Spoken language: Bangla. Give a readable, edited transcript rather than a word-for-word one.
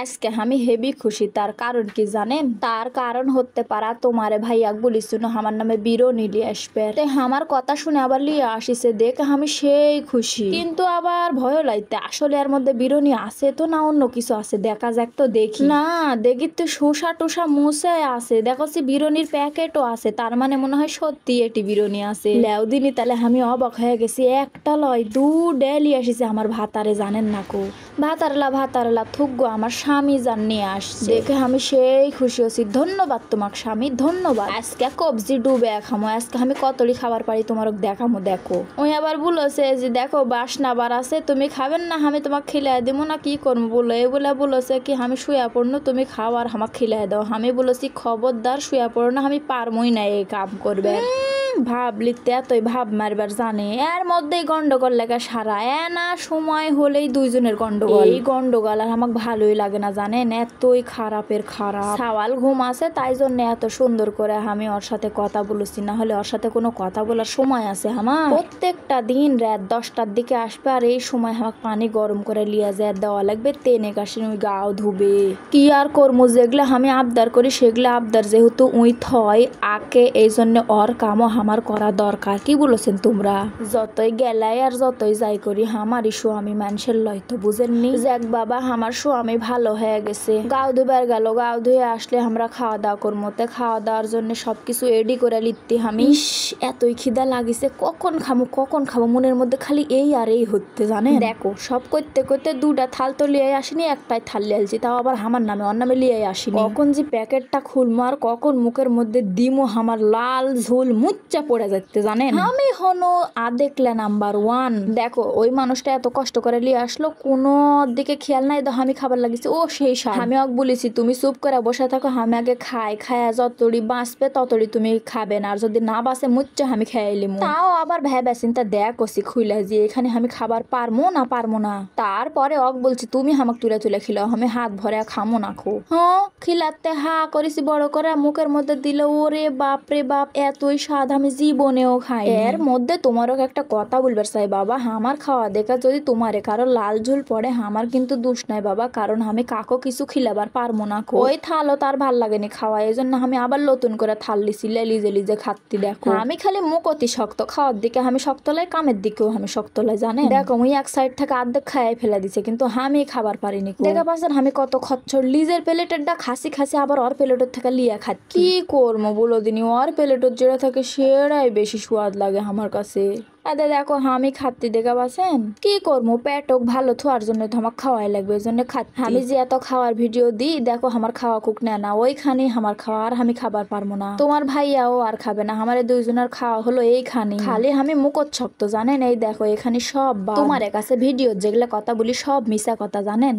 আজকে আমি হেবি খুশি। তার কারণ কি জানেন? তার কারণ হতে পারা তোমারে ভাইয়াক বলিছিল আমার নামে বিরোনি লিয়ে আসবে। আমার কথা শুনে আবার লিয়ে আসিছে, দেখে আমি সেই খুশি। কিন্তু আবার ভয় লাইতে, আসলে এর মধ্যে বিরোনি আছে তো না অন্য কিছু আছে, দেখা যাক তো দেখি। না দেখি তো শোষা টোষা মুছে আছে, দেখছি বিরোনির প্যাকেটও আছে, তার মানে মনে হয় সত্যি এটি বিরোনি আছে। লেউদিনি তাহলে আমি অবাক হয়ে গেছি, একটা লয় দু ডেলি আসিছে আমার ভাতারে, জানেন না কো ভাতারলা থুকগো আমার স্বামী জান নিয়ে আসছে, দেখে আমি সেই খুশি হচ্ছি। ধন্যবাদ তোমাকে স্বামী, ধন্যবাদ। আজকে কবজি ডুবে খামো, আজকে আমি কতটি খাবার পারি তোমার দেখামো। দেখো ওই আবার বলেছে যে দেখো বাসনা বার আছে, তুমি খাবেন না, আমি তোমাকে খিলাই দিব না, কি করবো বলো। এই বলেছে কি আমি শুয়া পড়নো, তুমি খাও আর আমাকে খিলাই দাও। আমি বলেছি খবরদার শুয়া পড়ো না, আমি পারমই না এই কাম করবে। ভাবলিতে এতই ভাব মারবার জানে, এর মধ্যেই গন্ডগোল লেগে সারা না সময় হলেই দুইজনের গন্ডগোল। এই গন্ডগোল আর আমাকে ভালোই লাগে না জানেন, এতই খারাপের খারাপ। সাওয়াল ঘুম আছে তাই জন্য এত সুন্দর করে আমি ওর সাথে কথা বলেছি, না হলে ওর সাথে কোনো কথা বলার সময় আছে আমার? প্রত্যেকটা দিন রাত 10টার দিকে আসবে আর এই সময় আমাকে পানি গরম করে লিয়া যায় দেওয়া লাগবে, তেনে কাশি ওই গাও ধুবে। কি আর করবো, যেগুলো আমি আবদার করি সেগুলো আবদার যেহেতু উই থয় আকে, এই জন্য ওর কামও আমার করা দরকার। কি বলেছেন তোমরা? যতই গেলাই আর যতই যাই করি আমারই স্বামী মানুষের লয় তো, বুঝেননি? যাক বাবা আমার স্বামী ভালো হয়ে গেছে। গাও ধুবার গেল, গাও ধুয়ে আসলে আমরা খাওয়া দাওয়া করবো, খাওয়া দাওয়ার জন্য সবকিছু রেডি করে লিখতে। আমি এতই খিদা লাগিছে, কখন খাবো মনের মধ্যে খালি এই আর এই হচ্ছে জানেন। দেখো সব করতে করতে দুটা থাল তো লিয়ে আসিনি, একটাই থাল লিয়ে আসছি, তাও আবার আমার নামে, ওর নামে লিয়ে আসিনি। কখন যে প্যাকেটটা খুলবো আর কখন মুখের মধ্যে দিমো, আমার লাল ঝোল মুচ্চা পড়ে যাচ্ছে জানেন। আমি হনো দেখলে নাম্বার 1। দেখো ওই মানুষটা এত কষ্ট করে লিয়ে আসলো, কোনো দিকে খেয়াল নাই, আমি খাবার লাগিয়েছি ও সেই সাথে আমি ওকে বলেছি তুমি চুপ করে বসে থাকো, আমি আগে খায়া যতড়ি বাঁচবে ততড়ি তুমি খাবে না, আর যদি না বাঁচে মুচ্চা আমি খেয়াইলি। তাও আবার ভেবে চিন্তা দেখছি খুইলা যে এখানে আমি খাবার পারমো না। তারপরে ওকে বলছি তুমি আমাকে তুলে খিলাও, আমি হাত ভরে খামো না খো। হ্যাঁ খিলাতে হা করেছি বড় করে, মুখের মধ্যে দিল, ওরে বাপ রে বাপ এতই স্বাদ আমি জীবনেও খাই। এর মধ্যে তোমারও একটা কথা বলবার চাই বাবা, আমার খাওয়া দেখা যদি তোমারে কারো লাল ঝুল পড়ে আমার কিন্তু দোষ নাই বাবা, কারণ আমি কাকো কিছু খিলাবার পারবো না। ওই থালও তার ভাল লাগেনি খাওয়া, এই জন্য আমি আবার নতুন করে থাল লিছি লিজে খাচ্ছি। দেখো আমি খালি মুখ অতি শক্ত, খাওয়ার দিকে আমি শক্ত লাই, কামের দিকেও আমি শক্ত লাই জানেন। দেখো ওই এক সাইড থেকে আর্ধেক খাই ফেলা দিছে, কিন্তু আমি খাবার পারিনি। দেখা পাচ্ছেন আমি কত খচ্চর, লিজের প্লেটেরটা খাসি আবার ওর প্লেটের থেকে লিয়া খাচ্ছি। কি করবো বলো দিনি, ওর প্লেটের যেটা থাকে সেটাই বেশি স্বাদ লাগে আমার কাছে। দেখো আমি খাচ্ছি, দেখা পাচ্ছেন। কি করবো পেটক ভালো থাকার জন্য তো আমার খাওয়াই লাগবে, এই জন্য খাচ্ছি। আমি যে এত খাওয়ার ভিডিও দিই দেখো আমার খাওয়া কুক না ওইখানে আমার খাওয়া, আর আমি খাবার পারবো না। তোমার ভাইয়াও আর খাবে না, আমার দুইজনের খাওয়া হলো এইখানে। খালি আমি মুখত শক্ত জানেন, এই দেখো এখানে সব তোমার কাছে ভিডিও যেগুলা কথা বলি সব মিশা কথা জানেন।